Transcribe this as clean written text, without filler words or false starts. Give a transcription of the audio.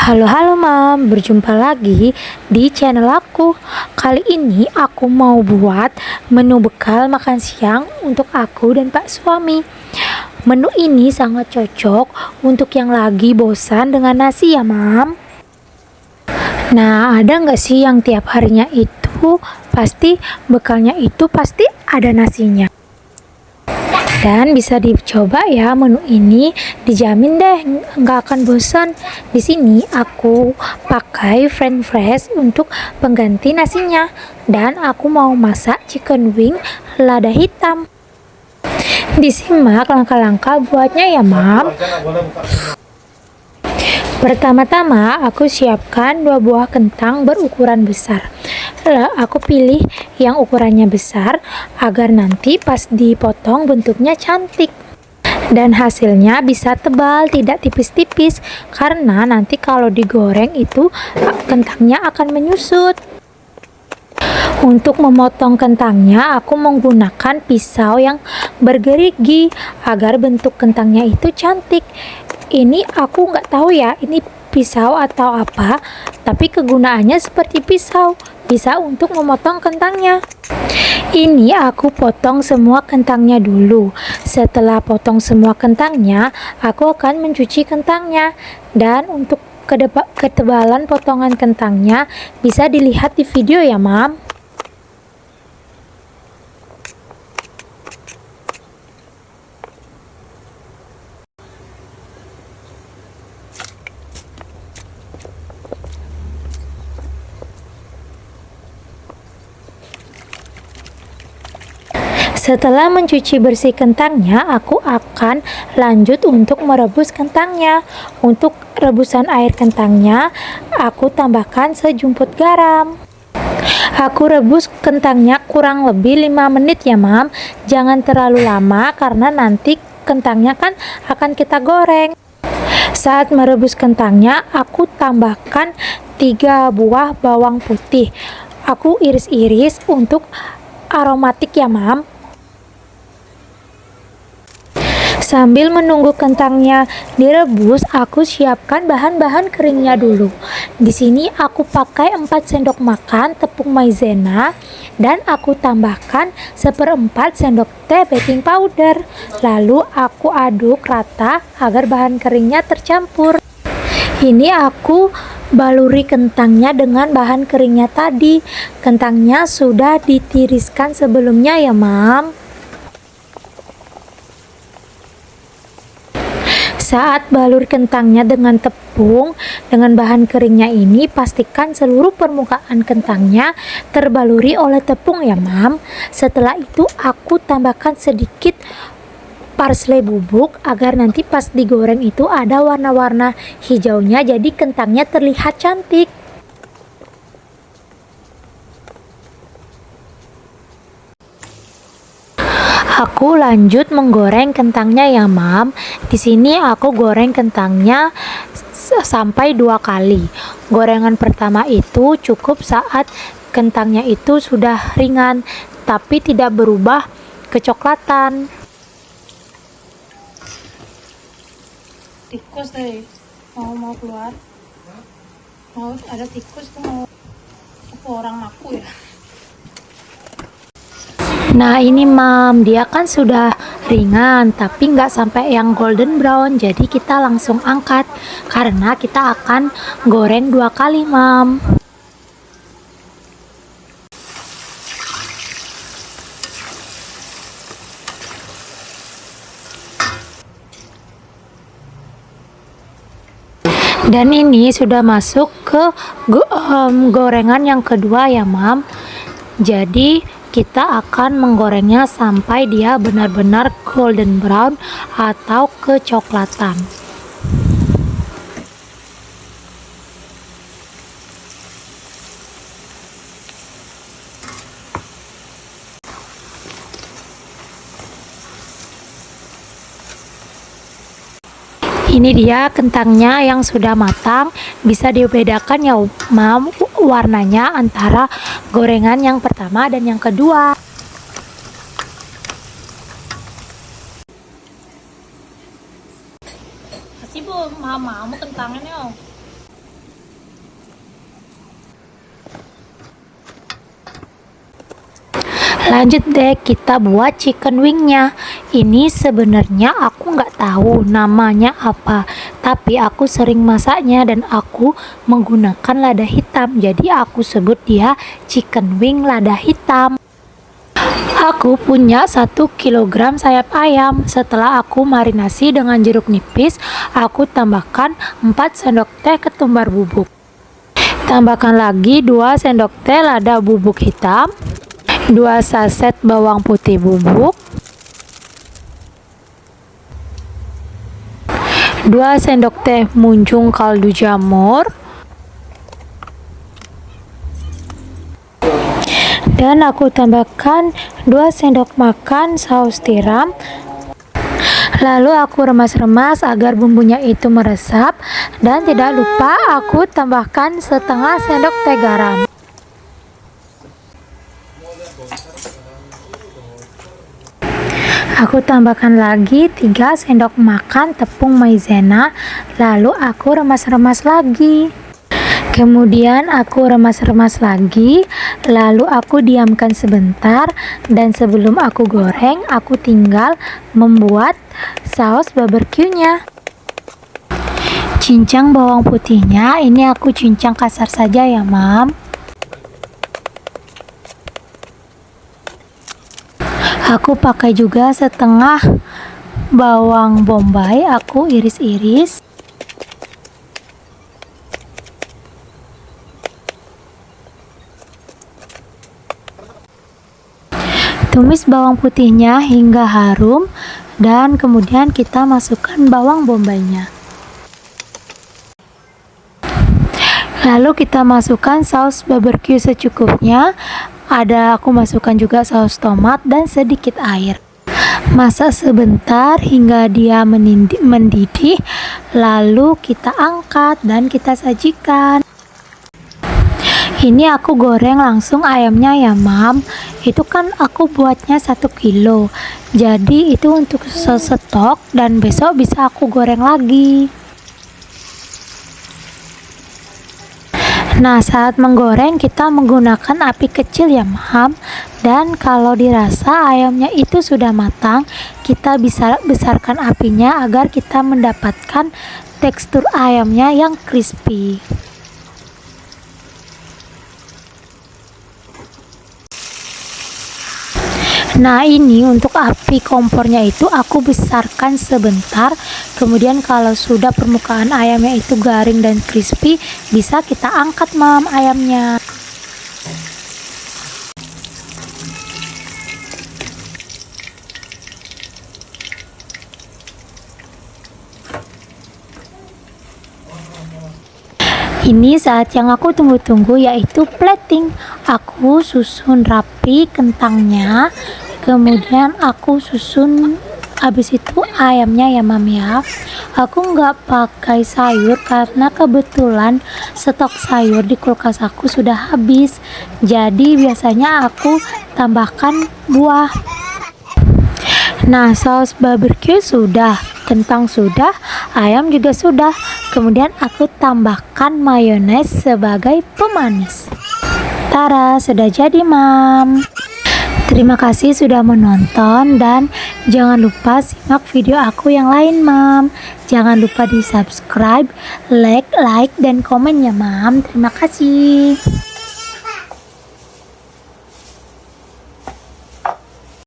Halo Mam, berjumpa lagi di channel aku. Kali ini aku mau buat menu bekal makan siang untuk aku dan Pak suami. Menu ini sangat cocok untuk yang lagi bosan dengan nasi ya Mam. Nah, ada nggak sih yang tiap harinya itu pasti bekalnya itu pasti ada nasinya. Dan bisa dicoba ya menu ini, dijamin deh nggak akan bosan. Di sini aku pakai french fries untuk pengganti nasinya, dan aku mau masak chicken wing lada hitam. Disimak langkah-langkah buatnya ya Mam. Pertama-tama aku siapkan 2 buah kentang berukuran besar. Lalu aku pilih yang ukurannya besar agar nanti pas dipotong bentuknya cantik. Dan hasilnya bisa tebal, tidak tipis-tipis, karena nanti kalau digoreng itu kentangnya akan menyusut. Untuk memotong kentangnya, aku menggunakan pisau yang bergerigi agar bentuk kentangnya itu cantik. Ini aku nggak tahu ya, ini pisau atau apa, tapi kegunaannya seperti pisau, bisa untuk memotong kentangnya. Ini aku potong semua kentangnya dulu. Setelah potong semua kentangnya, aku akan mencuci kentangnya. Dan untuk ketebalan potongan kentangnya bisa dilihat di video ya Mam. Setelah mencuci bersih kentangnya, aku akan lanjut untuk merebus kentangnya. Untuk rebusan air kentangnya, aku tambahkan sejumput garam. Aku rebus kentangnya kurang lebih 5 menit ya Mam. Jangan terlalu lama karena nanti kentangnya kan akan kita goreng. Saat merebus kentangnya, aku tambahkan 3 buah bawang putih. Aku iris-iris untuk aromatik ya Mam. Sambil menunggu kentangnya direbus, aku siapkan bahan-bahan keringnya dulu. Di sini aku pakai 4 sendok makan tepung maizena dan aku tambahkan 1/4 sendok teh baking powder. Lalu aku aduk rata agar bahan keringnya tercampur. Ini aku baluri kentangnya dengan bahan keringnya tadi. Kentangnya sudah ditiriskan sebelumnya ya Mam. Saat balur kentangnya dengan tepung dengan bahan keringnya ini, pastikan seluruh permukaan kentangnya terbaluri oleh tepung ya Mam. Setelah itu aku tambahkan sedikit parsley bubuk agar nanti pas digoreng itu ada warna-warna hijaunya, jadi kentangnya terlihat cantik. Aku lanjut menggoreng kentangnya ya Mam. Di sini aku goreng kentangnya sampai 2 kali. Gorengan pertama itu cukup saat kentangnya itu sudah ringan tapi tidak berubah kecoklatan. Tikus deh, mau keluar. Mau ada tikus tuh, mau orang aku ya. Nah ini Mam, dia kan sudah ringan tapi nggak sampai yang golden brown, jadi kita langsung angkat karena kita akan goreng 2 kali Mam. Dan ini sudah masuk ke gorengan yang kedua ya Mam. Jadi kita akan menggorengnya sampai dia benar-benar golden brown atau kecoklatan. Ini dia kentangnya yang sudah matang. Bisa dibedakan ya Mam warnanya antara gorengan yang pertama dan yang kedua. Kasih bu, mama kentangnya. Lanjut deh, kita buat chicken wingnya. Ini sebenarnya aku nggak tahu namanya apa, tapi aku sering masaknya dan aku menggunakan lada hitam, jadi aku sebut dia chicken wing lada hitam. Aku punya 1 kilogram sayap ayam. Setelah aku marinasi dengan jeruk nipis, aku tambahkan 4 sendok teh ketumbar bubuk. Tambahkan lagi 2 sendok teh lada bubuk hitam, 2 saset bawang putih bubuk, 2 sendok teh munjung kaldu jamur, dan aku tambahkan 2 sendok makan saus tiram. Lalu aku remas-remas agar bumbunya itu meresap, dan tidak lupa aku tambahkan setengah sendok teh garam. Aku tambahkan lagi 3 sendok makan tepung maizena, lalu aku remas-remas lagi. Kemudian aku remas-remas lagi, lalu aku diamkan sebentar, dan sebelum aku goreng, aku tinggal membuat saus barbeque-nya. Cincang bawang putihnya, ini aku cincang kasar saja ya, Mam. Aku pakai juga setengah bawang bombay, aku iris-iris. Tumis bawang putihnya hingga harum, dan kemudian kita masukkan bawang bombaynya. Lalu kita masukkan saus barbeque secukupnya. Aku masukkan juga saus tomat dan sedikit air. Masak sebentar hingga dia mendidih, lalu kita angkat dan kita sajikan. Ini aku goreng langsung ayamnya ya, Mam. Itu kan aku buatnya 1 kilo, jadi itu untuk stok dan besok bisa aku goreng lagi. Nah, saat menggoreng kita menggunakan api kecil ya, Mam. Dan kalau dirasa ayamnya itu sudah matang, kita bisa besarkan apinya agar kita mendapatkan tekstur ayamnya yang crispy. Nah, ini untuk api kompornya itu aku besarkan sebentar. Kemudian kalau sudah permukaan ayamnya itu garing dan crispy, bisa kita angkat, Mam, ayamnya. Ini saat yang aku tunggu-tunggu, yaitu plating. Aku susun rapi kentangnya, kemudian aku susun habis itu ayamnya ya, Mam ya. Aku nggak pakai sayur karena kebetulan stok sayur di kulkas aku sudah habis, jadi biasanya aku tambahkan buah. Nah, saus barbeque sudah, kentang sudah, ayam juga sudah. Kemudian aku tambahkan mayones sebagai pemanis. Tara, sudah jadi, Mam. Terima kasih sudah menonton, dan jangan lupa simak video aku yang lain, Mam. Jangan lupa di subscribe, like, dan komen ya, Mam. Terima kasih.